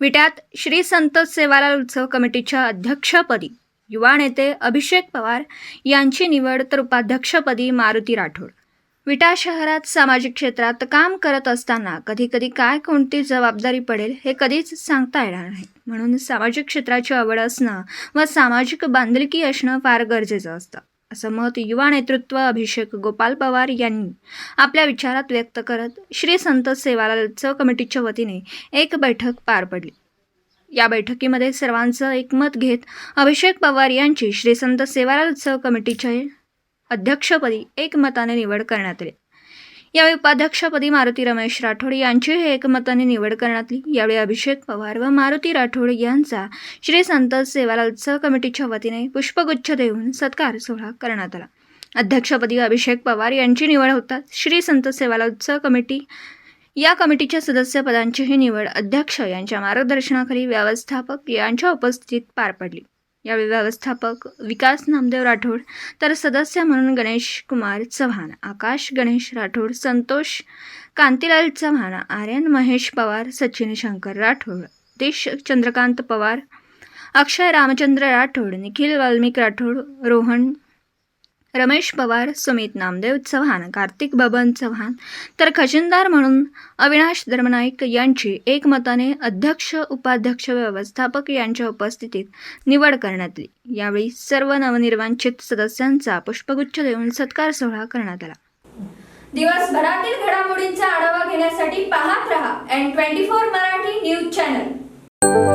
विट्यात श्री संत सेवालाल उत्सव कमिटीच्या अध्यक्षपदी युवा नेते अभिषेक पवार यांची निवड तर उपाध्यक्षपदी मारुती राठोड। विटा शहरात सामाजिक क्षेत्रात काम करत असताना कधी कधी काय कोणती जबाबदारी पडेल हे कधीच सांगता येणार नाही, म्हणून सामाजिक क्षेत्राची आवड असणं व सामाजिक बांधिलकी असणं फार गरजेचं असतं, असं मत युवा नेतृत्व अभिषेक गोपाल पवार यांनी आपल्या विचारात व्यक्त करत श्री संत सेवालाल उत्सव कमिटीच्या वतीने एक बैठक पार पडली। या बैठकीमध्ये सर्वांचं एकमत घेत अभिषेक पवार यांची श्री संत सेवालाल उत्सव कमिटीच्या अध्यक्षपदी एकमताने निवड करण्यात आली। यावेळी उपाध्यक्षपदी मारुती रमेश राठोड यांचीही एकमताने निवड करण्यात आली। यावेळी अभिषेक पवार व मारुती राठोड यांचा श्री संत सेवालाल उत्सव कमिटीच्या वतीने पुष्पगुच्छ देऊन सत्कार सोहळा करण्यात आला। अध्यक्षपदी अभिषेक पवार यांची निवड होताच श्री संत सेवालाल उत्सव कमिटी या कमिटीच्या सदस्यपदांचीही निवड अध्यक्ष यांच्या मार्गदर्शनाखाली व्यवस्थापक यांच्या उपस्थितीत पार पडली। यावेळी व्यवस्थापक विकास नामदेव राठोड तर सदस्य म्हणून गणेश कुमार चव्हाण, आकाश गणेश राठोड, संतोष कांतीलाल चव्हाण, आर्यन महेश पवार, सचिन शंकर राठोड, दिश चंद्रकांत पवार, अक्षय रामचंद्र राठोड, निखिल वाल्मिक राठोड, रोहन रमेश पवार, सुमित नामदेव चव्हाण, कार्तिक बबन चव्हाण तर खजिनदार म्हणून अविनाश धर्मनाईक यांची एकमताने अध्यक्ष उपाध्यक्ष व्यवस्थापक यांच्या उपस्थितीत निवड करण्यात आली। यावेळी सर्व नवनिर्वाचित सदस्यांचा पुष्पगुच्छ देऊन सत्कार सोहळा करण्यात आला। दिवसभरातील घडामोडींचा आढावा घेण्यासाठी पाहत रहा N24 मराठी न्यूज चॅनल।